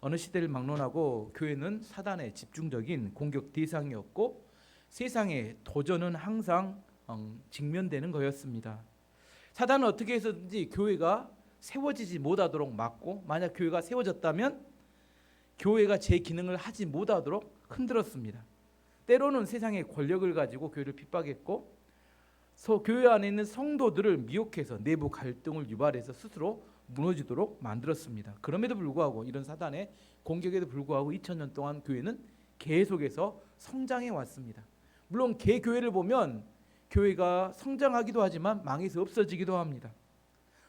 어느 시대를 막론하고 교회는 사단의 집중적인 공격 대상이었고 세상의 도전은 항상 직면되는 거였습니다. 사단은 어떻게 해서든지 교회가 세워지지 못하도록 막고, 만약 교회가 세워졌다면 교회가 제 기능을 하지 못하도록 흔들었습니다. 때로는 세상의 권력을 가지고 교회를 핍박했고, 교회 안에 있는 성도들을 미혹해서 내부 갈등을 유발해서 스스로 무너지도록 만들었습니다. 그럼에도 불구하고, 이런 사단의 공격에도 불구하고 2000년 동안 교회는 계속해서 성장해 왔습니다. 물론 개교회를 보면 교회가 성장하기도 하지만 망해서 없어지기도 합니다.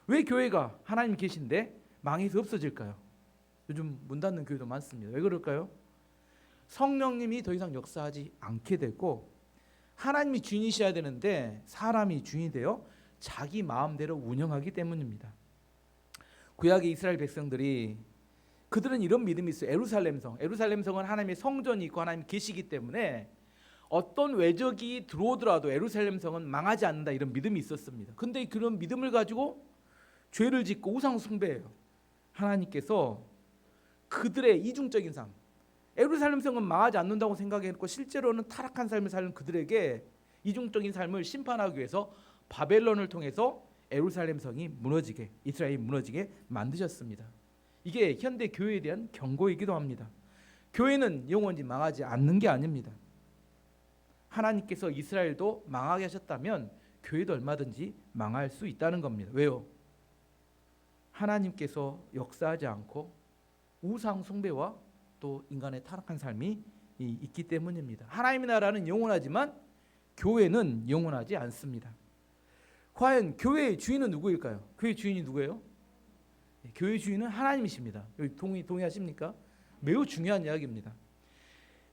왜 교회가 하나님 계신데 망해서 없어질까요? 요즘 문 닫는 교회도 많습니다. 왜 그럴까요? 성령님이 더 이상 역사하지 않게 되고, 하나님이 주인이셔야 되는데 사람이 주인이 되어 자기 마음대로 운영하기 때문입니다. 구약의 이스라엘 백성들이, 그들은 이런 믿음이 있어요. 에루살렘 성은 하나님의 성전이 있고 하나님 계시기 때문에 어떤 외적이 들어오더라도 에루살렘 성은 망하지 않는다, 이런 믿음이 있었습니다. 근데 그런 믿음을 가지고 죄를 짓고 우상 숭배해요. 하나님께서 그들의 이중적인 삶, 에루살렘 성은 망하지 않는다고 생각했고 실제로는 타락한 삶을 사는 그들에게 이중적인 삶을 심판하기 위해서 바벨론을 통해서 에루살렘 성이 무너지게, 이스라엘이 무너지게 만드셨습니다. 이게 현대 교회에 대한 경고이기도 합니다. 교회는 영원히 망하지 않는 게 아닙니다. 하나님께서 이스라엘도 망하게 하셨다면 교회도 얼마든지 망할 수 있다는 겁니다. 왜요? 하나님께서 역사하지 않고 우상 숭배와 또 인간의 타락한 삶이 있기 때문입니다. 하나님의 나라는 영원하지만 교회는 영원하지 않습니다. 과연 교회의 주인은 누구일까요? 교회의 주인이 누구예요? 교회의 주인은 하나님이십니다. 여기 동의하십니까? 매우 중요한 이야기입니다.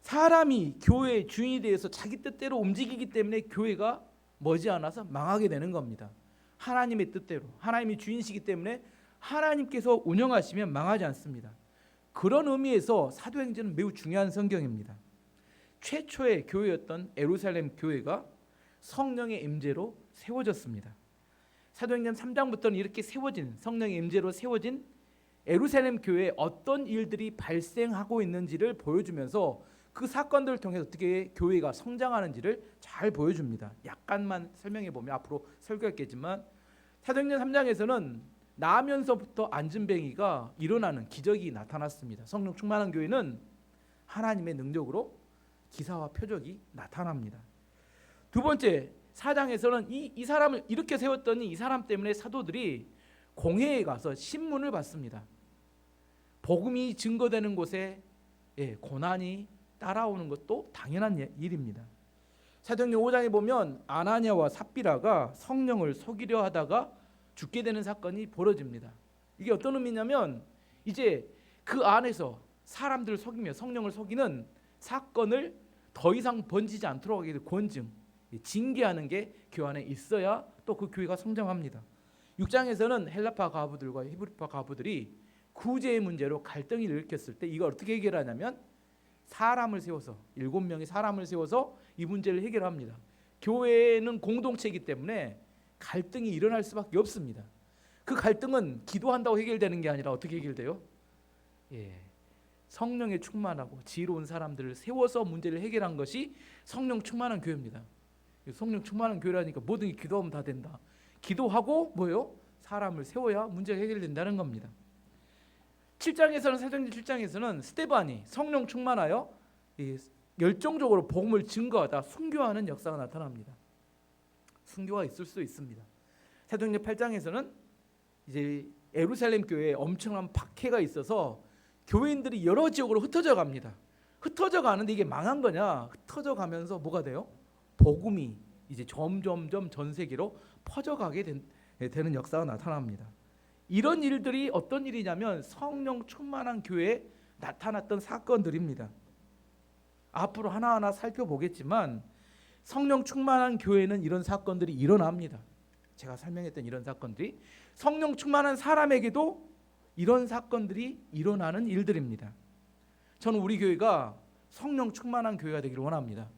사람이 교회의 주인이 되어서 자기 뜻대로 움직이기 때문에 교회가 머지않아서 망하게 되는 겁니다. 하나님의 뜻대로, 하나님이 주인이시기 때문에 하나님께서 운영하시면 망하지 않습니다. 그런 의미에서 사도행전은 매우 중요한 성경입니다. 최초의 교회였던 예루살렘 교회가 성령의 임재로 세워졌습니다. 사도행전 3장부터는 이렇게 세워진, 성령의 임재로 세워진 예루살렘 교회에 어떤 일들이 발생하고 있는지를 보여주면서 그 사건들을 통해서 어떻게 교회가 성장하는지를 잘 보여줍니다. 약간만 설명해 보면 앞으로 설교했겠지만, 사도행전 3장에서는 나면서부터 안진뱅이가 일어나는 기적이 나타났습니다. 성령 충만한 교회는 하나님의 능력으로 기사와 표적이 나타납니다. 두 번째, 4장에서는 이 사람을 이렇게 세웠더니 이 사람 때문에 사도들이 공회에 가서 신문을 받습니다. 복음이 증거되는 곳에 고난이 따라오는 것도 당연한 일입니다. 사도행전 5장에 보면 아나니아와 삽비라가 성령을 속이려 하다가 죽게 되는 사건이 벌어집니다. 이게 어떤 의미냐면, 이제 그 안에서 사람들을 속이며 성령을 속이는 사건을 더 이상 번지지 않도록 하게 될 권징, 징계하는 게 교회 안에 있어야 또 그 교회가 성장합니다. 6장에서는 헬라파 과부들과 히브리파 과부들이 구제의 문제로 갈등을 일으켰을 때 이걸 어떻게 해결하냐면, 사람을 세워서 7명의 사람을 세워서 이 문제를 해결합니다. 교회는 공동체이기 때문에 갈등이 일어날 수밖에 없습니다. 그 갈등은 기도한다고 해결되는 게 아니라 어떻게 해결돼요? 성령에 충만하고 지혜로운 사람들을 세워서 문제를 해결한 것이 성령 충만한 교회입니다. 성령 충만한 교회라니까 모든 게 기도하면 다 된다. 기도하고 뭐요? 사람을 세워야 문제가 해결된다는 겁니다. 7장에서는, 사도행전 7장에서는 스데반이 성령 충만하여 열정적으로 복음을 증거하다 순교하는 역사가 나타납니다. 순교가 있을 수 있습니다. 사도행전 8장에서는 이제 예루살렘 교회에 엄청난 박해가 있어서 교인들이 여러 지역으로 흩어져 갑니다. 흩어져 가는데 이게 망한 거냐? 흩어져 가면서 뭐가 돼요? 복음이 이제 점점점 전 세계로 퍼져가게 되는 역사가 나타납니다. 이런 일들이 어떤 일이냐면 성령 충만한 교회에 나타났던 사건들입니다. 앞으로 하나하나 살펴보겠지만 성령 충만한 교회는 이런 사건들이 일어납니다. 제가 설명했던 이런 사건들이 성령 충만한 사람에게도 이런 사건들이 일어나는 일들입니다. 저는 우리 교회가 성령 충만한 교회가 되기를 원합니다.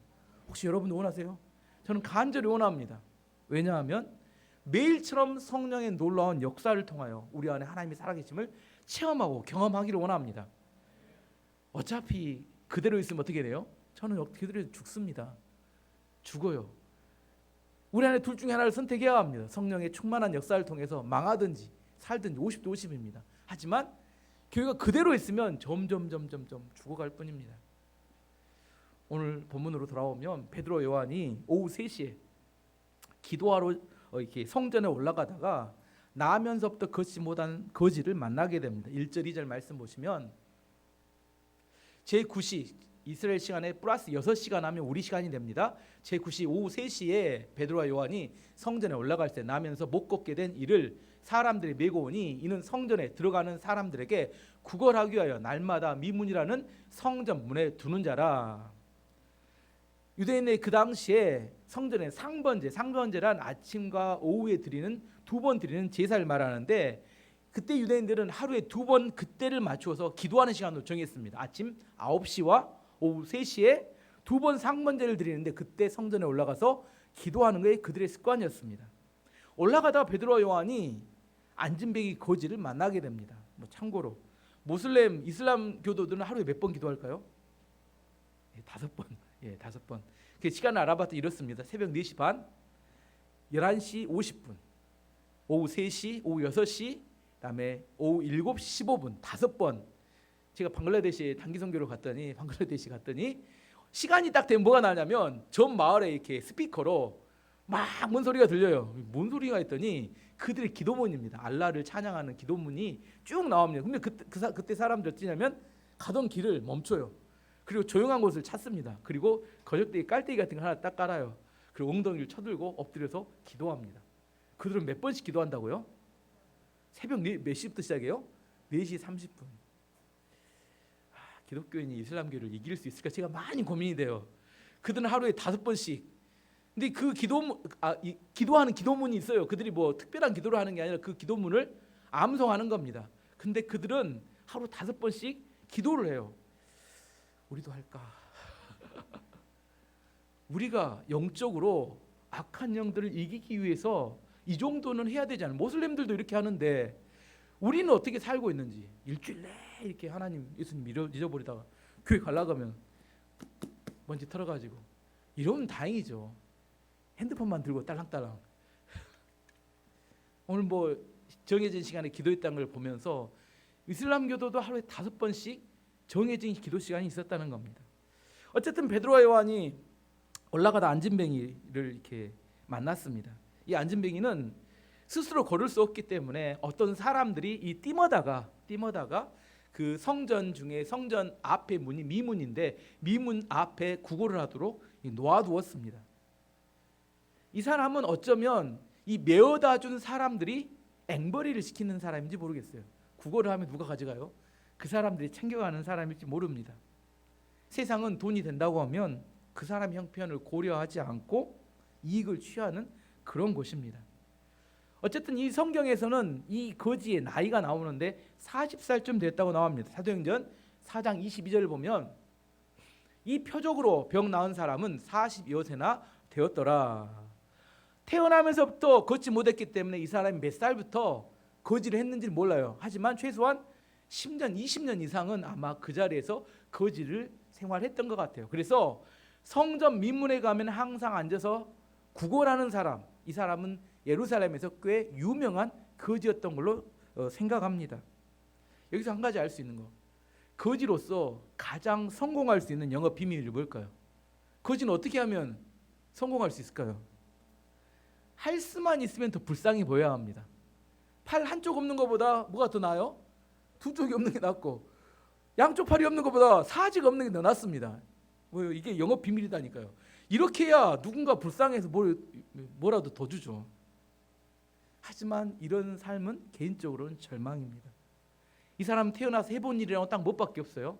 혹시 여러분도 원하세요? 저는 간절히 원합니다. 왜냐하면 매일처럼 성령의 놀라운 역사를 통하여 우리 안에 하나님의 살아계심을 체험하고 경험하기를 원합니다. 어차피 그대로 있으면 어떻게 돼요? 저는 그대로 죽습니다. 죽어요. 우리 안에 둘 중에 하나를 선택해야 합니다. 성령의 충만한 역사를 통해서 망하든지 살든지 50대 50입니다. 하지만 교회가 그대로 있으면 점점 죽어갈 뿐입니다. 오늘 본문으로 돌아오면 베드로 요한이 오후 3시에 기도하러 이렇게 성전에 올라가다가 나면서부터 걷지 못한 거지를 만나게 됩니다. 1절 2절 말씀 보시면 제9시 이스라엘 시간에 플러스 6시간 하면 우리 시간이 됩니다. 제9시 오후 3시에 베드로와 요한이 성전에 올라갈 때 나면서 못 걷게 된 이를 사람들이 메고 오니 이는 성전에 들어가는 사람들에게 구걸하기 위하여 날마다 미문이라는 성전 문에 두는 자라. 유대인의 그 당시에 성전에 상번제란 아침과 오후에 드리는 2번 드리는 제사를 말하는데, 그때 유대인들은 하루에 2번 그때를 맞추어서 기도하는 시간으로 정했습니다. 아침 9시와 오후 3시에 2번 상번제를 드리는데 그때 성전에 올라가서 기도하는 게 그들의 습관이었습니다. 올라가다가 베드로와 요한이 안진뱅이 거지를 만나게 됩니다. 참고로 모슬렘 이슬람 교도들은 하루에 몇 번 기도할까요? 5번. 5번. 그 시간을 알아봤더니 이렇습니다. 새벽 4시 반, 11시 50분, 오후 3시, 오후 6시, 그다음에 오후 7시 15분 5번. 제가 방글라데시에 단기 선교를 갔더니 시간이 딱 되면 뭐가 나냐면 전 마을에 이렇게 스피커로 막 뭔 소리가 들려요. 뭔 소리가 했더니 그들의 기도문입니다. 알라를 찬양하는 기도문이 쭉 나옵니다. 근데 그때 사람들 어찌냐면 가던 길을 멈춰요. 그리고 조용한 곳을 찾습니다. 그리고 거적대기 깔때기 같은 거 하나 딱 깔아요. 그리고 엉덩이를 쳐들고 엎드려서 기도합니다. 그들은 몇 번씩 기도한다고요? 새벽 몇 시부터 시작해요? 4시 30분. 기독교인이 이슬람교를 이길 수 있을까 제가 많이 고민이 돼요. 그들은 하루에 5번씩. 근데 그 기도하는 기도문이 있어요. 그들이 뭐 특별한 기도를 하는 게 아니라 그 기도문을 암송하는 겁니다. 근데 그들은 하루 5번씩 기도를 해요. 우리도 할까? 우리가 영적으로 악한 영들을 이기기 위해서 이 정도는 해야 되지 않아요? 모슬렘들도 이렇게 하는데 우리는 어떻게 살고 있는지. 일주일 내에 이렇게 하나님 예수님 잊어버리다가 교회 가려고 하면 먼지 털어가지고 이러면 다행이죠. 핸드폰만 들고 딸랑딸랑. 오늘 뭐 정해진 시간에 기도했다는 걸 보면서 이슬람교도도 하루에 5번씩 정해진 기도 시간이 있었다는 겁니다. 어쨌든 베드로와 요한이 올라가다 안진뱅이를 이렇게 만났습니다. 이 안진뱅이는 스스로 걸을 수 없기 때문에 어떤 사람들이 이 뛰머다가 그 성전 중에 성전 앞에 문이 미문인데 미문 앞에 구걸을 하도록 놓아두었습니다. 이 사람은 어쩌면 이 메어다 준 사람들이 앵벌이를 시키는 사람인지 모르겠어요. 구걸을 하면 누가 가져가요? 그 사람들이 챙겨가는 사람일지 모릅니다. 세상은 돈이 된다고 하면 그 사람 형편을 고려하지 않고 이익을 취하는 그런 곳입니다. 어쨌든 이 성경에서는 이 거지의 나이가 나오는데 40살쯤 됐다고 나옵니다. 사도행전 4장 22절을 보면 이 표적으로 병 나은 사람은 40여 세나 되었더라. 태어나면서부터 걷지 못했기 때문에 이 사람이 몇 살부터 거지를 했는지를 몰라요. 하지만 최소한 10년, 20년 이상은 아마 그 자리에서 거지를 생활했던 것 같아요. 그래서 성전 민문에 가면 항상 앉아서 구걸하는 사람, 이 사람은 예루살렘에서 꽤 유명한 거지였던 걸로 생각합니다. 여기서 한 가지 알 수 있는 거, 거지로서 가장 성공할 수 있는 영업 비밀이 뭘까요? 거지는 어떻게 하면 성공할 수 있을까요? 할 수만 있으면 더 불쌍히 보여야 합니다. 팔 한쪽 없는 것보다 뭐가 더 나아요? 두 쪽이 없는 게 낫고, 양쪽 팔이 없는 것보다 사지가 없는 게 더 낫습니다. 이게 영업 비밀이다니까요. 이렇게 해야 누군가 불쌍해서 뭐라도 더 주죠. 하지만 이런 삶은 개인적으로는 절망입니다. 이 사람은 태어나서 해본 일이라고 딱 뭐밖에 없어요.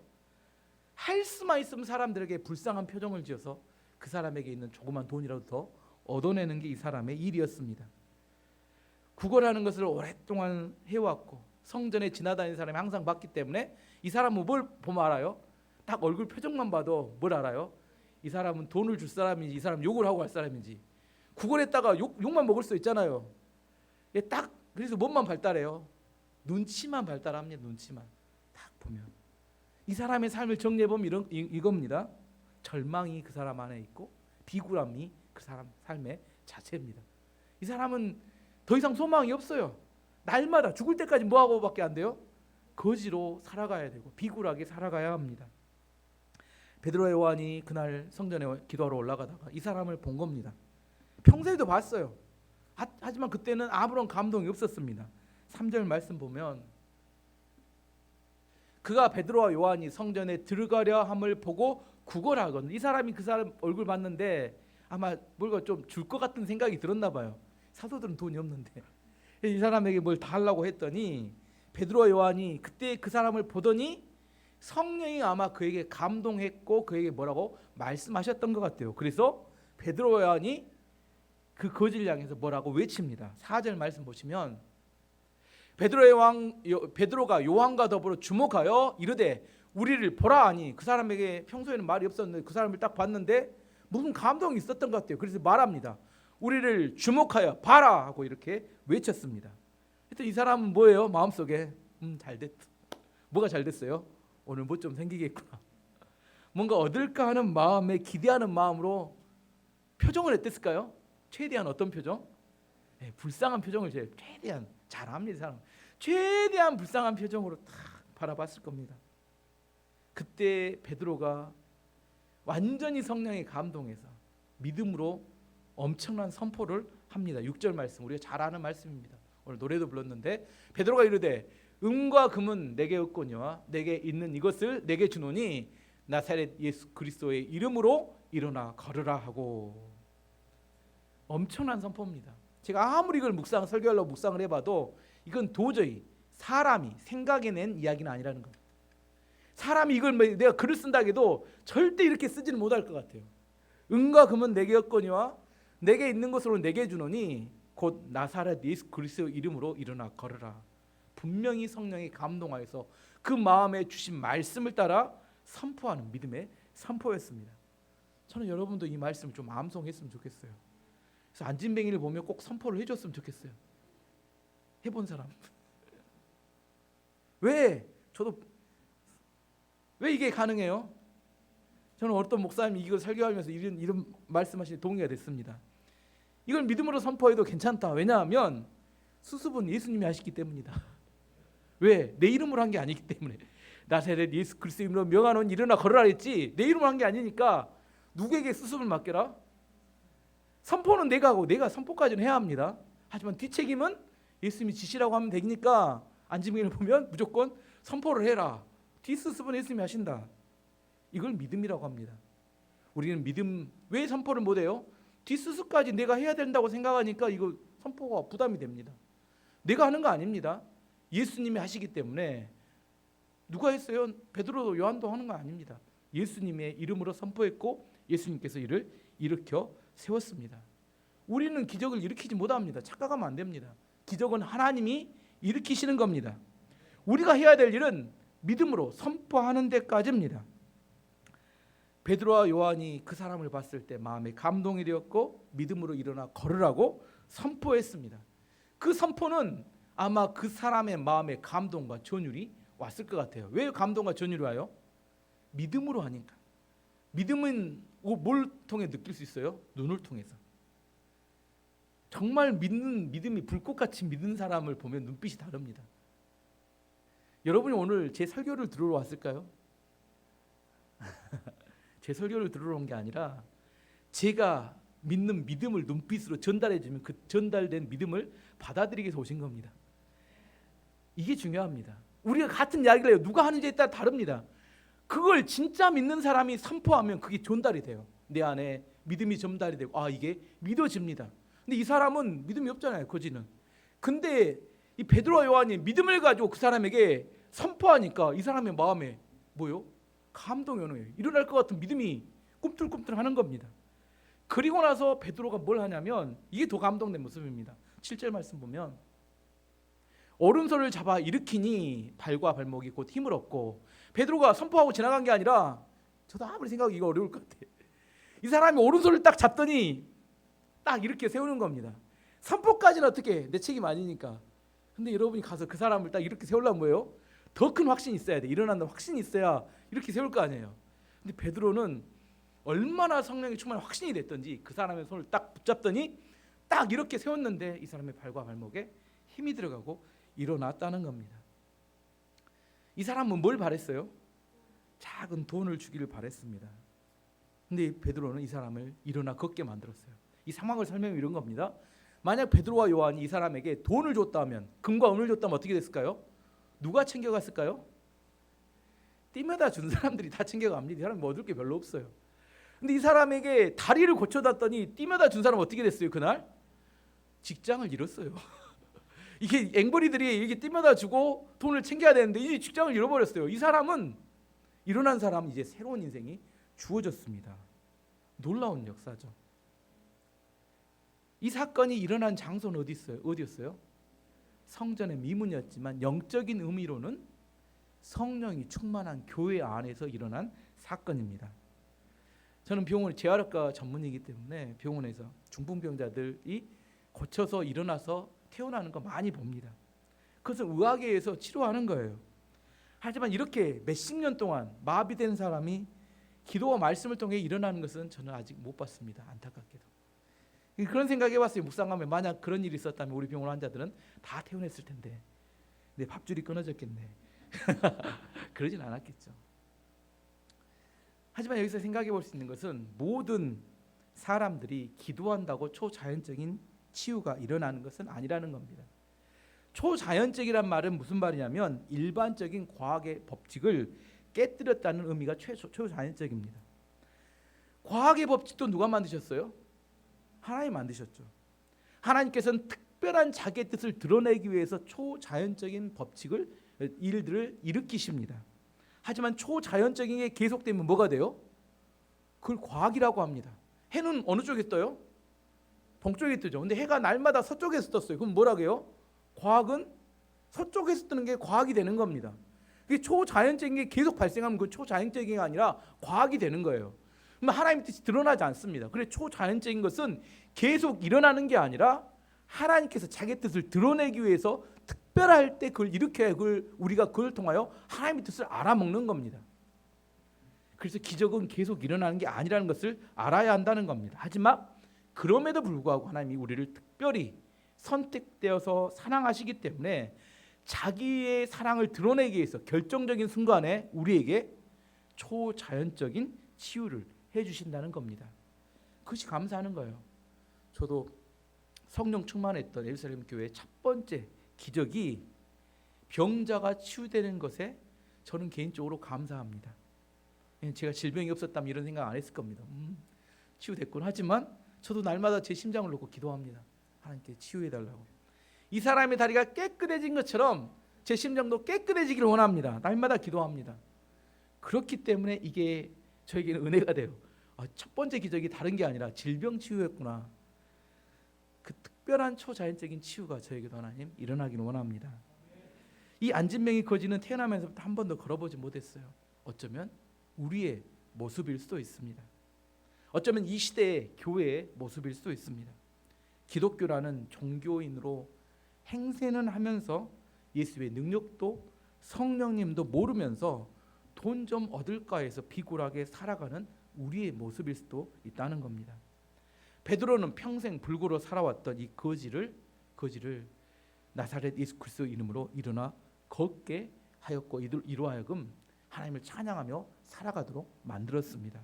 할 수만 있으면 사람들에게 불쌍한 표정을 지어서 그 사람에게 있는 조그만 돈이라도 더 얻어내는 게 이 사람의 일이었습니다. 구걸하는 것을 오랫동안 해왔고 성전에 지나다니는 사람이 항상 봤기 때문에 이 사람은 뭘 보면 알아요? 딱 얼굴 표정만 봐도 뭘 알아요? 이 사람은 돈을 줄 사람인지 이 사람 욕을 하고 갈 사람인지. 구걸했다가 욕만 먹을 수 있잖아요. 딱 그래서 뭔만 발달해요? 눈치만 발달합니다. 눈치만 딱 보면 이 사람의 삶을 정리해보면 이겁니다. 절망이 그 사람 안에 있고 비굴함이 그 사람 삶의 자체입니다. 이 사람은 더 이상 소망이 없어요. 날마다 죽을 때까지 뭐하고밖에 안 돼요? 거지로 살아가야 되고 비굴하게 살아가야 합니다. 베드로와 요한이 그날 성전에 기도하러 올라가다가 이 사람을 본 겁니다. 평소에도 봤어요. 하지만 그때는 아무런 감동이 없었습니다. 3절 말씀 보면 그가 베드로와 요한이 성전에 들어가려 함을 보고 구걸하거든요. 이 사람이 그 사람 얼굴 봤는데 아마 뭔가 좀 줄 것 같은 생각이 들었나 봐요. 사도들은 돈이 없는데 이 사람에게 뭘 다 하려고 했더니 베드로와 요한이 그때 그 사람을 보더니 성령이 아마 그에게 감동했고 그에게 뭐라고 말씀하셨던 것 같아요. 그래서 베드로와 요한이 그 거지를 향해서 뭐라고 외칩니다. 4절 말씀 보시면 베드로가 요한과 더불어 주목하여 이르되 우리를 보라 하니 그 사람에게 평소에는 말이 없었는데 그 사람을 딱 봤는데 무슨 감동이 있었던 것 같아요. 그래서 말합니다. 우리를 주목하여 봐라 하고 이렇게 외쳤습니다. 하여튼 이 사람은 뭐예요? 마음속에 잘 됐다. 뭐가 잘 됐어요? 오늘 뭐 좀 생기겠구나. 뭔가 얻을까 하는 마음에 기대하는 마음으로 표정을 어땠을까요? 최대한 어떤 표정? 네, 불쌍한 표정을 최대한 잘합니다. 이 사람 최대한 불쌍한 표정으로 딱 바라봤을 겁니다. 그때 베드로가 완전히 성령에 감동해서 믿음으로 엄청난 선포를 합니다. 6절 말씀 우리가 잘 아는 말씀입니다. 오늘 노래도 불렀는데 베드로가 이르되 은과 금은 내게 없거니와 내게 있는 이것을 내게 주노니 나사렛 예수 그리스도의 이름으로 일어나 걸으라 하고 엄청난 선포입니다. 제가 아무리 이걸 설교하려고 묵상을 해봐도 이건 도저히 사람이 생각해낸 이야기는 아니라는 거예요. 사람이 이걸 내가 글을 쓴다 해도 절대 이렇게 쓰지는 못할 것 같아요. 은과 금은 내게 없거니와 내게 있는 것으로 내게 주노니 곧 나사렛 예수 그리스도 이름으로 일어나 걸으라. 분명히 성령이 감동하여서 그 마음에 주신 말씀을 따라 선포하는 믿음의 선포였습니다. 저는 여러분도 이 말씀을 좀 암송했으면 좋겠어요. 그래서 안진뱅이를 보면 꼭 선포를 해줬으면 좋겠어요. 해본 사람. 왜 이게 가능해요? 저는 어떤 목사님이 이걸 설교하면서 이런 말씀하시니 동의가 됐습니다. 이걸 믿음으로 선포해도 괜찮다. 왜냐하면 수습은 예수님이 하시기 때문이다. 왜? 내 이름으로 한 게 아니기 때문에. 나사렛 예수 그리스도 이름으로 명하노니 일어나 걸으라 했지 내 이름으로 한 게 아니니까 누구에게 수습을 맡겨라? 선포는 내가 하고 내가 선포까지는 해야 합니다. 하지만 뒷책임은 예수님이 지시라고 하면 되니까 안진뱅이를 보면 무조건 선포를 해라. 뒷수습은 예수님이 하신다. 이걸 믿음이라고 합니다. 우리는 믿음 왜 선포를 못해요? 뒷수습까지 내가 해야 된다고 생각하니까 이거 선포가 부담이 됩니다. 내가 하는 거 아닙니다. 예수님이 하시기 때문에 누가 했어요? 베드로도 요한도 하는 거 아닙니다. 예수님의 이름으로 선포했고 예수님께서 이를 일으켜 세웠습니다. 우리는 기적을 일으키지 못합니다. 착각하면 안 됩니다. 기적은 하나님이 일으키시는 겁니다. 우리가 해야 될 일은 믿음으로 선포하는 데까지입니다. 베드로와 요한이 그 사람을 봤을 때 마음에 감동이 되었고 믿음으로 일어나 걸으라고 선포했습니다. 그 선포는 아마 그 사람의 마음에 감동과 전율이 왔을 것 같아요. 왜 감동과 전율이 와요? 믿음으로 하니까. 믿음은 뭘 통해 느낄 수 있어요? 눈을 통해서. 정말 믿음이 불꽃같이 믿는 사람을 보면 눈빛이 다릅니다. 여러분이 오늘 제 설교를 들으러 왔을까요? 제 설교를 들으러 온 게 아니라 제가 믿는 믿음을 눈빛으로 전달해 주면 그 전달된 믿음을 받아들이기 위해서 오신 겁니다. 이게 중요합니다. 우리가 같은 이야기를 해요. 누가 하는지에 따라 다릅니다. 그걸 진짜 믿는 사람이 선포하면 그게 전달이 돼요. 내 안에 믿음이 전달이 되고 이게 믿어집니다. 근데 이 사람은 믿음이 없잖아요. 거지는. 근데 이 베드로와 요한이 믿음을 가지고 그 사람에게 선포하니까 이 사람의 마음에 뭐요? 감동이 오는 거예요. 일어날 것 같은 믿음이 꿈틀꿈틀하는 겁니다. 그리고 나서 베드로가 뭘 하냐면 이게 더 감동된 모습입니다. 7절 말씀 보면 오른손을 잡아 일으키니 발과 발목이 곧 힘을 얻고 베드로가 선포하고 지나간 게 아니라 저도 아무리 생각하기 이거 어려울 것 같아요. 이 사람이 오른손을 딱 잡더니 딱 이렇게 세우는 겁니다. 선포까지는 어떻게 내 책임 아니니까. 근데 여러분이 가서 그 사람을 딱 이렇게 세우려면 뭐예요? 더 큰 확신이 있어야 돼. 일어난다는 확신이 있어야 이렇게 세울 거 아니에요. 근데 베드로는 얼마나 성령이 충만한 확신이 됐던지 그 사람의 손을 딱 붙잡더니 딱 이렇게 세웠는데 이 사람의 발과 발목에 힘이 들어가고 일어났다는 겁니다. 이 사람은 뭘 바랬어요? 작은 돈을 주기를 바랬습니다. 근데 베드로는 이 사람을 일어나 걷게 만들었어요. 이 상황을 설명해 이런 겁니다. 만약 베드로와 요한이 이 사람에게 돈을 줬다면, 금과 은을 줬다면 어떻게 됐을까요? 누가 챙겨갔을까요? 띠매다 준 사람들이 다 챙겨갑니다. 이 사람이 뭐 얻을 게 별로 없어요. 근데 이 사람에게 다리를 고쳐놨더니 띠매다 준 사람은 어떻게 됐어요? 그날 직장을 잃었어요. 이게 앵벌이들이 이게 띠매다 주고 돈을 챙겨야 되는데 이 직장을 잃어버렸어요. 이 사람은 일어난 사람은 이제 새로운 인생이 주어졌습니다. 놀라운 역사죠. 이 사건이 일어난 장소는 어디였어요? 성전의 미문이었지만 영적인 의미로는 성령이 충만한 교회 안에서 일어난 사건입니다. 저는 병원 재활학과 전문이기 때문에 병원에서 중풍병자들이 고쳐서 일어나서 태어나는 거 많이 봅니다. 그것은 의학에 의해서 치료하는 거예요. 하지만 이렇게 몇십 년 동안 마비된 사람이 기도와 말씀을 통해 일어나는 것은 저는 아직 못 봤습니다. 안타깝게도. 그런 생각해봤어요. 묵상 가면 만약 그런 일이 있었다면 우리 병원 환자들은 다 퇴원했을 텐데 내 밥줄이 끊어졌겠네. 그러진 않았겠죠. 하지만 여기서 생각해 볼 수 있는 것은 모든 사람들이 기도한다고 초자연적인 치유가 일어나는 것은 아니라는 겁니다. 초자연적이란 말은 무슨 말이냐면 일반적인 과학의 법칙을 깨뜨렸다는 의미가 초자연적입니다. 과학의 법칙도 누가 만드셨어요? 하나님 만드셨죠. 하나님께서는 특별한 자기의 뜻을 드러내기 위해서 초자연적인 법칙을 일들을 일으키십니다. 하지만 초자연적인 게 계속되면 뭐가 돼요? 그걸 과학이라고 합니다. 해는 어느 쪽에 떠요? 동쪽에 뜨죠. 근데 해가 날마다 서쪽에서 떴어요. 그럼 뭐라고 해요? 과학은 서쪽에서 뜨는 게 과학이 되는 겁니다. 그게 초자연적인 게 계속 발생하면 그 초자연적인 게 아니라 과학이 되는 거예요. 그럼 하나님의 뜻이 드러나지 않습니다. 그래 초자연적인 것은 계속 일어나는 게 아니라 하나님께서 자기의 뜻을 드러내기 위해서 특별할 때 그걸 일으켜야 우리가 그걸 통하여 하나님의 뜻을 알아먹는 겁니다. 그래서 기적은 계속 일어나는 게 아니라는 것을 알아야 한다는 겁니다. 하지만 그럼에도 불구하고 하나님이 우리를 특별히 선택되어서 사랑하시기 때문에 자기의 사랑을 드러내기 위해서 결정적인 순간에 우리에게 초자연적인 치유를 해주신다는 겁니다. 그것이 감사하는 거예요. 저도 성령 충만했던 예루살렘 교회의 첫 번째 기적이 병자가 치유되는 것에 저는 개인적으로 감사합니다. 제가 질병이 없었다면 이런 생각 안 했을 겁니다. 치유됐군. 하지만 저도 날마다 제 심장을 놓고 기도합니다. 하나님께 치유해달라고. 이 사람의 다리가 깨끗해진 것처럼 제 심장도 깨끗해지기를 원합니다. 날마다 기도합니다. 그렇기 때문에 이게 저에게는 은혜가 돼요. 첫 번째 기적이 다른 게 아니라 질병 치유였구나. 그 특별한 초자연적인 치유가 저에게도 하나님 일어나기를 원합니다. 이 안진뱅이 거지는 태어나면서부터 한 번도 걸어보지 못했어요. 어쩌면 우리의 모습일 수도 있습니다. 어쩌면 이 시대의 교회의 모습일 수도 있습니다. 기독교라는 종교인으로 행세는 하면서 예수의 능력도 성령님도 모르면서 돈 좀 얻을까 해서 비굴하게 살아가는 우리의 모습일 수도 있다는 겁니다. 베드로는 평생 불구로 살아왔던 이 거지를 나사렛 예수 그리스도 이름으로 일어나 걷게 하였고 이로 하여금 하나님을 찬양하며 살아가도록 만들었습니다.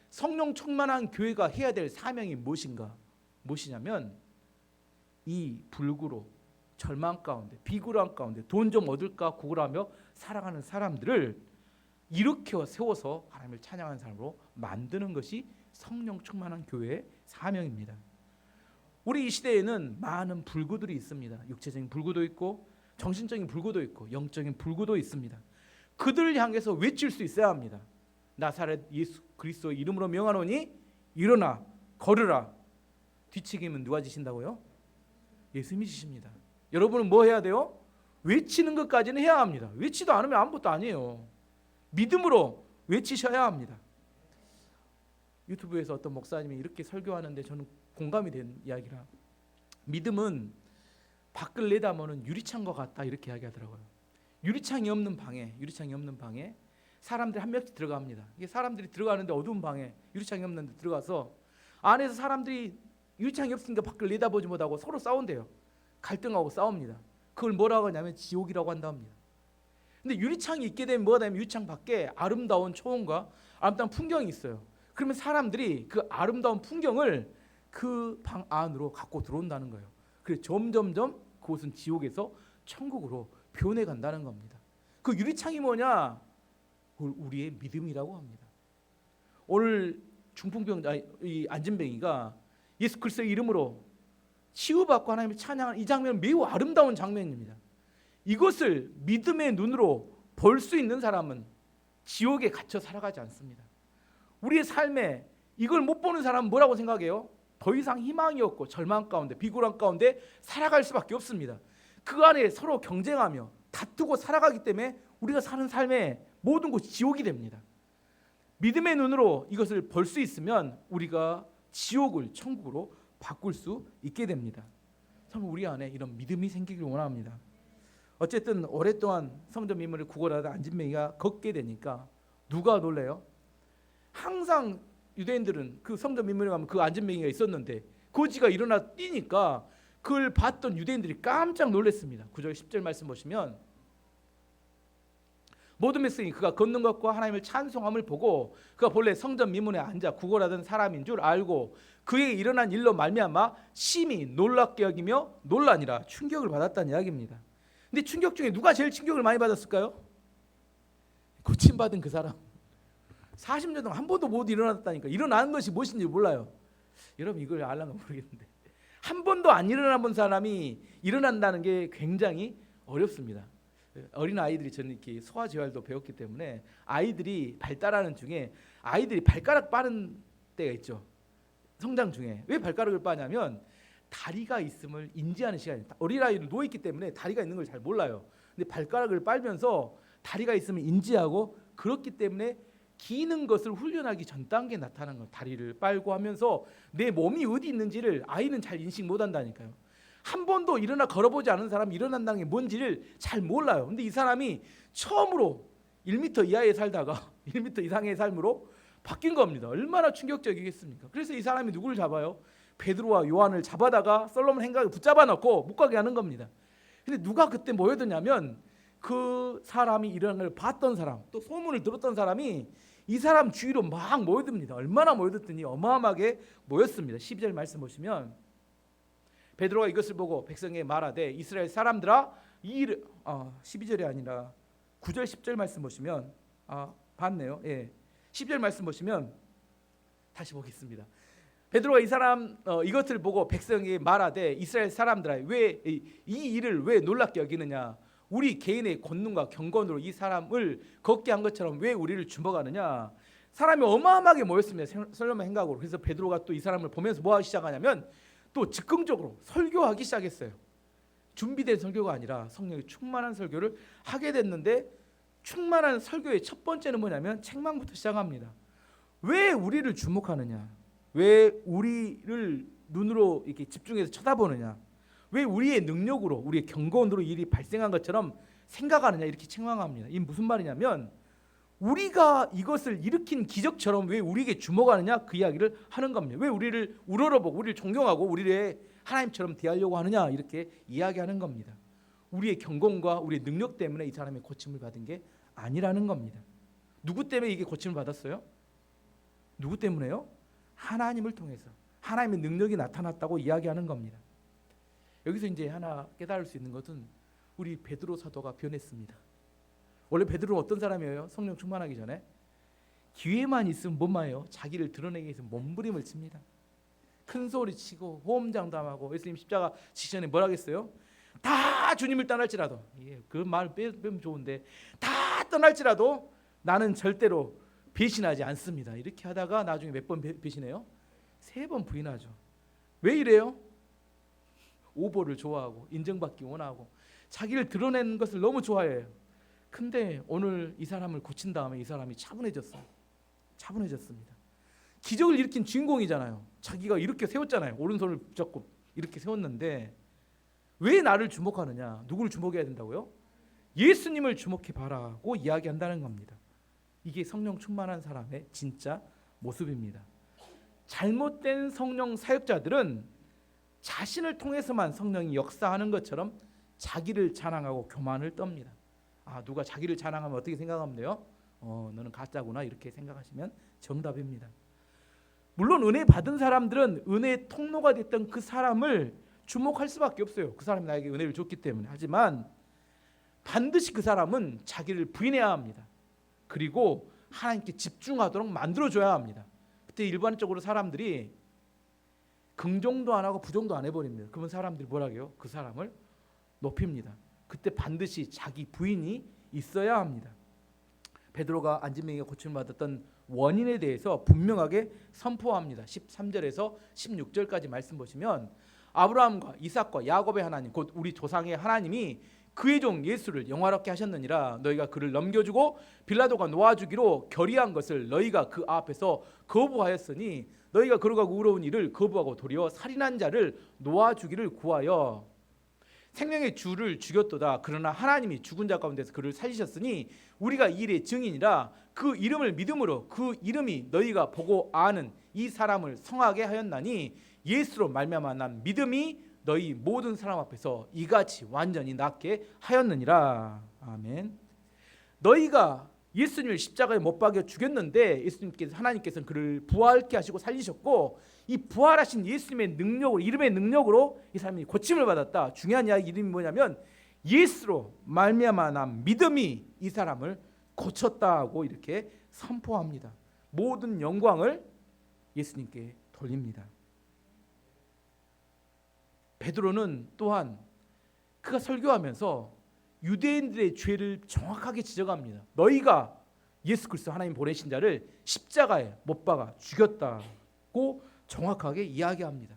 성령 충만한 교회가 해야 될 사명이 무엇이냐면 이 불구로 절망 가운데 비굴한 가운데 돈 좀 얻을까 구걸하며 살아가는 사람들을 일으켜 세워서 하나님을 찬양하는 사람으로 만드는 것이 성령 충만한 교회의 사명입니다. 우리 이 시대에는 많은 불구들이 있습니다. 육체적인 불구도 있고 정신적인 불구도 있고 영적인 불구도 있습니다. 그들을 향해서 외칠 수 있어야 합니다. 나사렛 예수 그리스도의 이름으로 명하노니 일어나 걸으라. 뒤치기면 누가 지신다고요? 예수님이 지십니다. 여러분은 뭐 해야 돼요? 외치는 것까지는 해야 합니다. 외치도 않으면 아무것도 아니에요. 믿음으로 외치셔야 합니다. 유튜브에서 어떤 목사님이 이렇게 설교하는데 저는 공감이 된 이야기라. 믿음은 밖을 내다보는 유리창과 같다 이렇게 이야기하더라고요. 유리창이 없는 방에 사람들이 한 명씩 들어갑니다. 이게 사람들이 들어가는데 어두운 방에 유리창이 없는데 들어가서 안에서 사람들이 유리창이 없으니까 밖을 내다보지 못하고 서로 싸운대요. 갈등하고 싸웁니다. 그걸 뭐라고 하냐면 지옥이라고 한답니다. 근데 유리창이 있게 되면 뭐가 되냐면 유리창 밖에 아름다운 초원과 아름다운 풍경이 있어요. 그러면 사람들이 그 아름다운 풍경을 그 방 안으로 갖고 들어온다는 거예요. 그래서 점점점 그곳은 지옥에서 천국으로 변해 간다는 겁니다. 그 유리창이 뭐냐? 우리의 믿음이라고 합니다. 오늘 이 안진뱅이가 예수 그리스도의 이름으로 치유받고 하나님을 찬양하는 이 장면은 매우 아름다운 장면입니다. 이것을 믿음의 눈으로 볼 수 있는 사람은 지옥에 갇혀 살아가지 않습니다. 우리의 삶에 이걸 못 보는 사람은 뭐라고 생각해요? 더 이상 희망이 없고 절망 가운데 비굴한 가운데 살아갈 수밖에 없습니다. 그 안에 서로 경쟁하며 다투고 살아가기 때문에 우리가 사는 삶의 모든 곳이 지옥이 됩니다. 믿음의 눈으로 이것을 볼 수 있으면 우리가 지옥을 천국으로 바꿀 수 있게 됩니다. 참 우리 안에 이런 믿음이 생기길 원합니다. 어쨌든 오랫동안 성전 미문을 구걸하다 안진뱅이가 걷게 되니까 누가 놀래요? 항상 유대인들은 그 성전 미문에 가면 그 안진뱅이가 있었는데 거지가 일어나 뛰니까 그걸 봤던 유대인들이 깜짝 놀랐습니다. 9절 10절 말씀 보시면 모든 백성이 그가 걷는 것과 하나님을 찬송함을 보고 그가 본래 성전 미문에 앉아 구걸하던 사람인 줄 알고 그에게 일어난 일로 말미암아 심히 놀랍게 여기며 놀라니라. 충격을 받았다는 이야기입니다. 근데 충격 중에 누가 제일 충격을 많이 받았을까요? 고침받은 그 사람. 40년 동안 한 번도 못 일어났다니까. 일어나는 것이 무엇인지 몰라요. 여러분 이걸 알랑가 모르겠는데 한 번도 안 일어나 본 사람이 일어난다는 게 굉장히 어렵습니다. 어린 아이들이 저는 이렇게 소아재활도 배웠기 때문에 아이들이 발달하는 중에 아이들이 발가락 빠는 때가 있죠. 성장 중에. 왜 발가락을 빠냐면 다리가 있음을 인지하는 시간이에요. 어린아이는 누워있기 때문에 다리가 있는 걸 잘 몰라요. 근데 발가락을 빨면서 다리가 있음을 인지하고 그렇기 때문에 기는 것을 훈련하기 전 단계에 나타나는 거예요. 다리를 빨고 하면서 내 몸이 어디 있는지를 아이는 잘 인식 못한다니까요. 한 번도 일어나 걸어보지 않은 사람이 일어난다는 게 뭔지를 잘 몰라요. 근데 이 사람이 처음으로 1m 이하에 살다가 1m 이상의 삶으로 바뀐 겁니다. 얼마나 충격적이겠습니까? 그래서 이 사람이 누구를 잡아요? 베드로와 요한을 잡아다가 솔로몬 행각에 붙잡아 놓고 못 가게 하는 겁니다. 근데 누가 그때 모여드냐면 그 사람이 일어난 걸 봤던 사람, 또 소문을 들었던 사람이 이 사람 주위로 막 모여듭니다. 얼마나 모여들더니 어마어마하게 모였습니다. 12절 말씀 보시면 베드로가 이것을 보고 백성에게 말하되 이스라엘 사람들아 이 일을 12절이 아니라 9절 10절 말씀 보시면 봤네요. 예. 10절 말씀 보시면 다시 보겠습니다. 베드로가 이것을 보고 백성에게 말하되 이스라엘 사람들아 왜 이 일을 왜 놀랍게 여기느냐? 우리 개인의 권능과 경건으로 이 사람을 걷게 한 것처럼 왜 우리를 주목하느냐? 사람이 어마어마하게 모였습니다. 솔로몬 행각으로. 그래서 베드로가 또 이 사람을 보면서 뭐 하기 시작하냐면 또 즉흥적으로 설교하기 시작했어요. 준비된 설교가 아니라 성령이 충만한 설교를 하게 됐는데 충만한 설교의 첫 번째는 뭐냐면 책망부터 시작합니다. 왜 우리를 주목하느냐? 왜 우리를 눈으로 이렇게 집중해서 쳐다보느냐? 왜 우리의 능력으로 우리의 경건으로 일이 발생한 것처럼 생각하느냐? 이렇게 책망합니다. 이게 무슨 말이냐면 우리가 이것을 일으킨 기적처럼 왜 우리에게 주목하느냐? 그 이야기를 하는 겁니다. 왜 우리를 우러러보고 우리를 존경하고 우리를 하나님처럼 대하려고 하느냐? 이렇게 이야기하는 겁니다. 우리의 경건과 우리의 능력 때문에 이 사람이 고침을 받은 게 아니라는 겁니다. 누구 때문에 이게 고침을 받았어요? 누구 때문에요? 하나님을 통해서 하나님의 능력이 나타났다고 이야기하는 겁니다. 여기서 이제 하나 깨달을 수 있는 것은 우리 베드로 사도가 변했습니다. 원래 베드로는 어떤 사람이에요? 성령 충만하기 전에 기회만 있으면 뭔만 해요? 자기를 드러내기 위해서 몸부림을 칩니다. 큰 소리 치고 호험장담하고 예수님 십자가 직전에 뭐라 했어요? 다 주님을 떠날지라도 그 말 빼면 좋은데 다 떠날지라도 나는 절대로 배신하지 않습니다. 이렇게 하다가 나중에 몇 번 배신해요? 3번 부인하죠. 왜 이래요? 오보를 좋아하고 인정받기 원하고 자기를 드러내는 것을 너무 좋아해요. 근데 오늘 이 사람을 고친 다음에 이 사람이 차분해졌어요. 차분해졌습니다. 기적을 일으킨 주인공이잖아요. 자기가 이렇게 세웠잖아요. 오른손을 붙잡고 이렇게 세웠는데 왜 나를 주목하느냐? 누구를 주목해야 된다고요? 예수님을 주목해 봐라고 이야기한다는 겁니다. 이게 성령 충만한 사람의 진짜 모습입니다. 잘못된 성령 사역자들은 자신을 통해서만 성령이 역사하는 것처럼 자기를 자랑하고 교만을 떱니다. 누가 자기를 자랑하면 어떻게 생각하면 돼요? 너는 가짜구나 이렇게 생각하시면 정답입니다. 물론 은혜 받은 사람들은 은혜의 통로가 됐던 그 사람을 주목할 수밖에 없어요. 그 사람이 나에게 은혜를 줬기 때문에. 하지만 반드시 그 사람은 자기를 부인해야 합니다. 그리고 하나님께 집중하도록 만들어줘야 합니다. 그때 일반적으로 사람들이 긍정도 안 하고 부정도 안 해버립니다. 그러면 사람들이 뭐라 해요? 그 사람을 높입니다. 그때 반드시 자기 부인이 있어야 합니다. 베드로가 안진뱅이가 고침을 받았던 원인에 대해서 분명하게 선포합니다. 13절에서 16절까지 말씀 보시면 아브라함과 이삭과 야곱의 하나님 곧 우리 조상의 하나님이 그의 종 예수를 영화롭게 하셨느니라. 너희가 그를 넘겨주고 빌라도가 놓아주기로 결의한 것을 너희가 그 앞에서 거부하였으니 너희가 거룩하고 의로운 일을 거부하고 도리어 살인한 자를 놓아주기를 구하여 생명의 주를 죽였도다. 그러나 하나님이 죽은 자 가운데서 그를 살리셨으니 우리가 이 일의 증인이라. 그 이름을 믿음으로 그 이름이 너희가 보고 아는 이 사람을 성하게 하였나니 예수로 말미암아 난 믿음이 너희 모든 사람 앞에서 이같이 완전히 낫게 하였느니라. 아멘. 너희가 예수님을 십자가에 못 박여 죽였는데 하나님께서는 그를 부활케 하시고 살리셨고 이 부활하신 예수님의 능력으로 이름의 능력으로 이 사람이 고침을 받았다. 중요한 이야기 이름이 뭐냐면 예수로 말미암아 난 믿음이 이 사람을 고쳤다고 이렇게 선포합니다. 모든 영광을 예수님께 돌립니다. 베드로는 또한 그가 설교하면서 유대인들의 죄를 정확하게 지적합니다. 너희가 예수 그리스도 하나님 보내신 자를 십자가에 못 박아 죽였다고 정확하게 이야기합니다.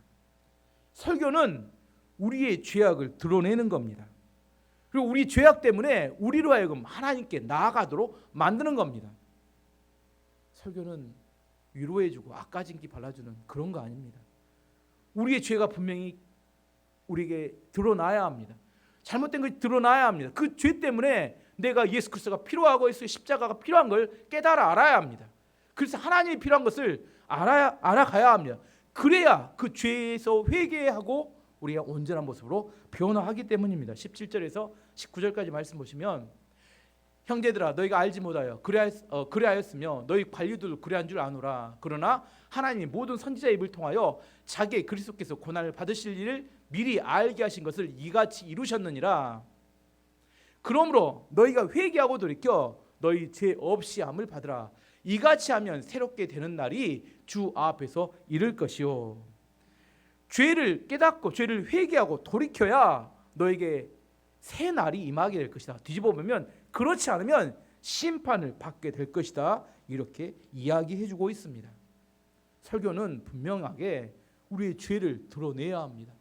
설교는 우리의 죄악을 드러내는 겁니다. 그리고 우리 죄악 때문에 우리로 하여금 하나님께 나아가도록 만드는 겁니다. 설교는 위로해주고 앞가짐기 발라주는 그런 거 아닙니다. 우리의 죄가 분명히 우리에게 드러나야 합니다. 잘못된 것이 드러나야 합니다. 그 죄 때문에 내가 예수 그리스도가 필요하고 십자가가 필요한 걸 깨달아 알아야 합니다. 그래서 하나님이 필요한 것을 알아가야 합니다. 그래야 그 죄에서 회개하고 우리가 온전한 모습으로 변화하기 때문입니다. 17절에서 19절까지 말씀 보시면 형제들아 너희가 알지 못하여 그래하였으며 너희 관리도 그래한 줄 아노라. 그러나 하나님이 모든 선지자 입을 통하여 자기의 그리스도께서 고난을 받으실 일을 미리 알게 하신 것을 이같이 이루셨느니라. 그러므로 너희가 회개하고 돌이켜 너희 죄 없이 함을 받으라. 이같이 하면 새롭게 되는 날이 주 앞에서 이를 것이요. 죄를 깨닫고 죄를 회개하고 돌이켜야 너에게 새 날이 임하게 될 것이다. 뒤집어 보면 그렇지 않으면 심판을 받게 될 것이다. 이렇게 이야기해주고 있습니다. 설교는 분명하게 우리의 죄를 드러내야 합니다.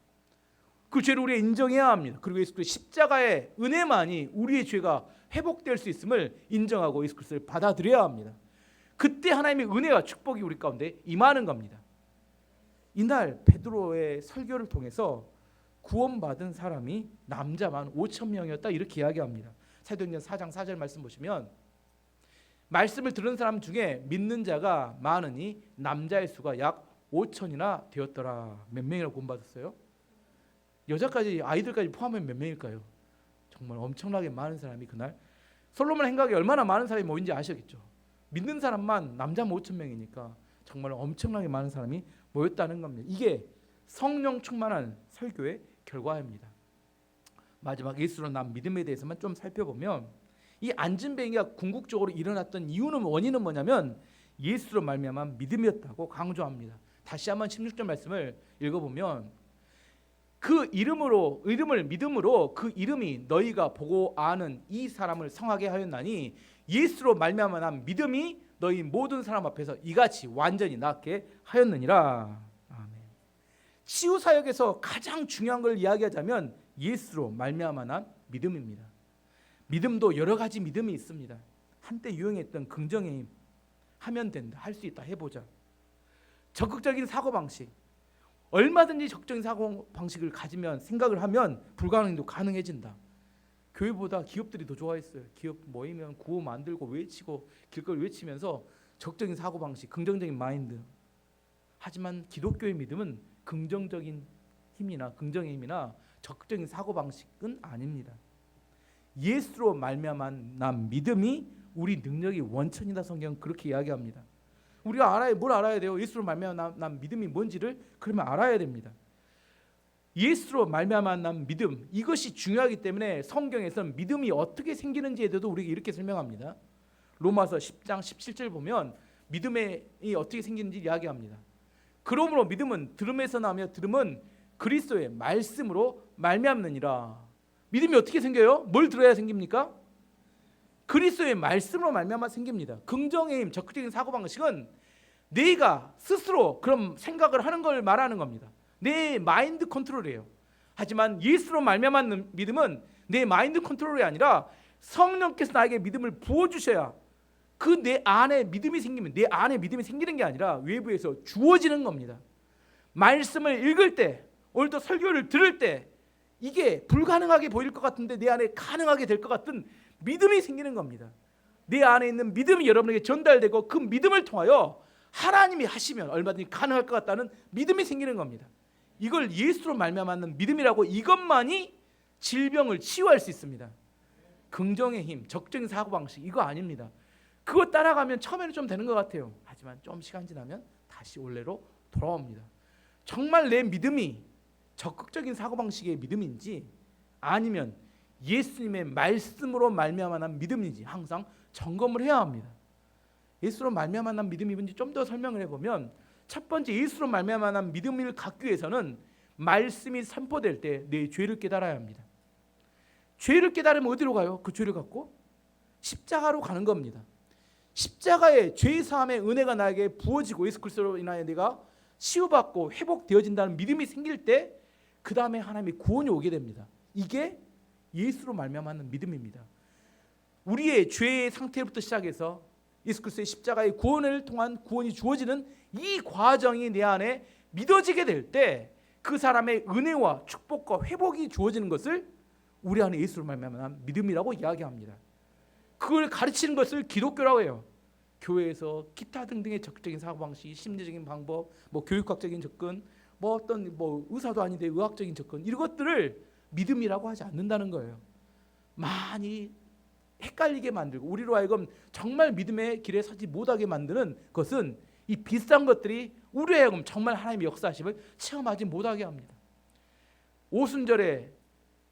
그 죄를 우리가 인정해야 합니다. 그리고 예수 그리스도의 십자가의 은혜만이 우리의 죄가 회복될 수 있음을 인정하고 예수 그리스도를 받아들여야 합니다. 그때 하나님의 은혜와 축복이 우리 가운데 임하는 겁니다. 이날 베드로의 설교를 통해서 구원받은 사람이 남자만 5천 명이었다 이렇게 이야기합니다. 사도행전 4장 4절 말씀 보시면 말씀을 들은 사람 중에 믿는 자가 많으니 남자의 수가 약 5천이나 되었더라. 몇 명이나 구원받았어요? 여자까지 아이들까지 포함하면 몇 명일까요? 정말 엄청나게 많은 사람이 그날 솔로몬 행각에 얼마나 많은 사람이 모인지 아시겠죠? 믿는 사람만 남자만 5천 명이니까 정말 엄청나게 많은 사람이 모였다는 겁니다. 이게 성령 충만한 설교의 결과입니다. 마지막 예수로 난 믿음에 대해서만 좀 살펴보면 이 안진뱅이가 궁극적으로 일어났던 이유는 원인은 뭐냐면 예수로 말미암아 믿음이었다고 강조합니다. 다시 한번 16절 말씀을 읽어보면 그 이름을 믿음으로 그 이름이 너희가 보고 아는 이 사람을 성하게 하였나니 예수로 말미암아 난 믿음이 너희 모든 사람 앞에서 이같이 완전히 낫게 하였느니라. 아멘. 치유 사역에서 가장 중요한 걸 이야기하자면 예수로 말미암아 난 믿음입니다. 믿음도 여러 가지 믿음이 있습니다. 한때 유행했던 긍정의 힘, 하면 된다, 할 수 있다, 해보자. 적극적인 사고방식, 얼마든지 적극적인 사고방식을 가지면 생각을 하면 불가능도 가능해진다. 교회보다 기업들이 더 좋아했어요. 기업 모이면 구호 만들고 외치고 길거리 외치면서 적극적인 사고방식, 긍정적인 마인드. 하지만 기독교의 믿음은 긍정적인 힘이나 긍정의 힘이나 적극적인 사고방식은 아닙니다. 예수로 말미암아 난 믿음이 우리 능력의 원천이다. 성경은 그렇게 이야기합니다. 우리가 뭘 알아야 돼요? 예수로 말미암아 난 믿음이 뭔지를 그러면 알아야 됩니다. 예수로 말미암아 난 믿음, 이것이 중요하기 때문에 성경에서는 믿음이 어떻게 생기는지에 대해서도 우리에게 이렇게 설명합니다. 로마서 10장 17절 보면 믿음이 어떻게 생기는지 이야기합니다. 그러므로 믿음은 들음에서 나며 들음은 그리스도의 말씀으로 말미암느니라. 믿음이 어떻게 생겨요? 뭘 들어야 생깁니까? 그리스도의 말씀으로 말미암아 생깁니다. 긍정의 힘, 적극적인 사고방식은 내가 스스로 그런 생각을 하는 걸 말하는 겁니다. 내 마인드 컨트롤이에요. 하지만 예수로 말미암은 믿음은 내 마인드 컨트롤이 아니라 성령께서 나에게 믿음을 부어주셔야 그 내 안에 믿음이 생기면, 내 안에 믿음이 생기는 게 아니라 외부에서 주어지는 겁니다. 말씀을 읽을 때, 오늘도 설교를 들을 때 이게 불가능하게 보일 것 같은데 내 안에 가능하게 될 것 같은 믿음이 생기는 겁니다. 내 안에 있는 믿음이 여러분에게 전달되고 그 믿음을 통하여 하나님이 하시면 얼마든지 가능할 것 같다는 믿음이 생기는 겁니다. 이걸 예수로 말미암는 믿음이라고, 이것만이 질병을 치유할 수 있습니다. 긍정의 힘, 적극적인 사고방식, 이거 아닙니다. 그거 따라가면 처음에는 좀 되는 것 같아요. 하지만 좀 시간 지나면 다시 원래로 돌아옵니다. 정말 내 믿음이 적극적인 사고방식의 믿음인지 아니면 예수님의 말씀으로 말미암은 믿음인지 항상 점검을 해야 합니다. 예수로 말미암은 믿음이 뭔지 좀 더 설명을 해보면, 첫 번째 예수로 말미암은 믿음을 갖기 위해서는 말씀이 선포될 때 내 죄를 깨달아야 합니다. 죄를 깨달으면 어디로 가요? 그 죄를 갖고 십자가로 가는 겁니다. 십자가의 죄 사함의 은혜가 나에게 부어지고 예수 그리스도로 인하여 내가 치유받고 회복되어진다는 믿음이 생길 때 그 다음에 하나님의 구원이 오게 됩니다. 이게 예수로 말미암는 믿음입니다. 우리의 죄의 상태부터 시작해서 예수 그리스도의 십자가의 구원을 통한 구원이 주어지는 이 과정이 내 안에 믿어지게 될 때 그 사람의 은혜와 축복과 회복이 주어지는 것을 우리 안에 예수로 말미암은 믿음이라고 이야기합니다. 그걸 가르치는 것을 기독교라고 해요. 교회에서 기타 등등의 적극적인 사고방식, 심리적인 방법, 교육학적인 접근, 어떤 의사도 아닌데 의학적인 접근, 이런 것들을 믿음이라고 하지 않는다는 거예요. 많이 헷갈리게 만들고 우리로 하여금 정말 믿음의 길에 서지 못하게 만드는 것은 이 비싼 것들이 우리로 하여금 정말 하나님의 역사하심을 체험하지 못하게 합니다. 오순절에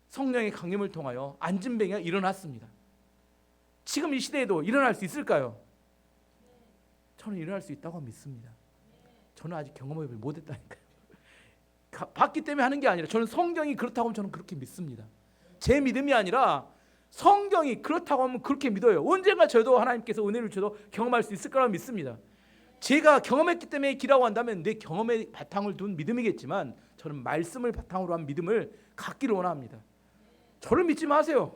성령의 강림을 통하여 안진뱅이가 일어났습니다. 지금 이 시대에도 일어날 수 있을까요? 저는 일어날 수 있다고 믿습니다. 저는 아직 경험을 못했다니까요. 봤기 때문에 하는 게 아니라 저는 성경이 그렇다고 하면 저는 그렇게 믿습니다. 제 믿음이 아니라 성경이 그렇다고 하면 그렇게 믿어요. 언젠가 저도 하나님께서 은혜를 주셔도 경험할 수 있을 거라고 믿습니다. 제가 경험했기 때문에 기라고 한다면 내 경험에 바탕을 둔 믿음이겠지만 저는 말씀을 바탕으로 한 믿음을 갖기를 원합니다. 저를 믿지 마세요.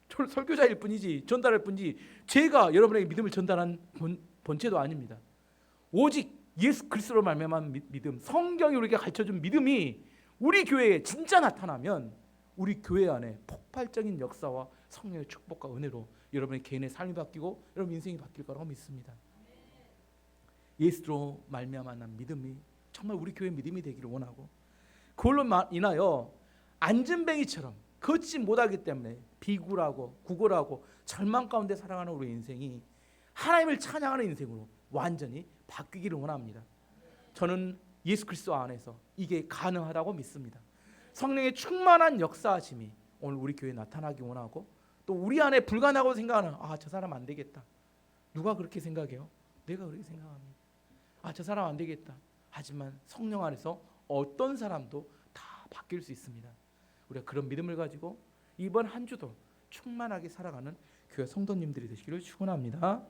저는 설교자일 뿐이지 전달할 뿐이지 제가 여러분에게 믿음을 전달한 본체도 아닙니다. 오직 예수 그리스도로 말미암은 믿음, 성경이 우리에게 가르쳐준 믿음이 우리 교회에 진짜 나타나면 우리 교회 안에 폭발적인 역사와 성령의 축복과 은혜로 여러분의 개인의 삶이 바뀌고 여러분 인생이 바뀔 거라고 믿습니다. 예수로 말미암은 믿음이 정말 우리 교회 믿음이 되기를 원하고, 그걸로 인하여 안진뱅이처럼 걷지 못하기 때문에 비굴하고 구걸하고 절망 가운데 살아가는 우리 인생이 하나님을 찬양하는 인생으로 완전히 바뀌기를 원합니다. 저는 예수 그리스도 안에서 이게 가능하다고 믿습니다. 성령의 충만한 역사하심이 오늘 우리 교회에 나타나기 원하고, 또 우리 안에 불가능하고 생각하는 저 사람 안 되겠다. 누가 그렇게 생각해요? 내가 그렇게 생각합니다. 저 사람 안 되겠다. 하지만 성령 안에서 어떤 사람도 다 바뀔 수 있습니다. 우리가 그런 믿음을 가지고 이번 한 주도 충만하게 살아가는 교회 성도님들이 되시기를 축원합니다.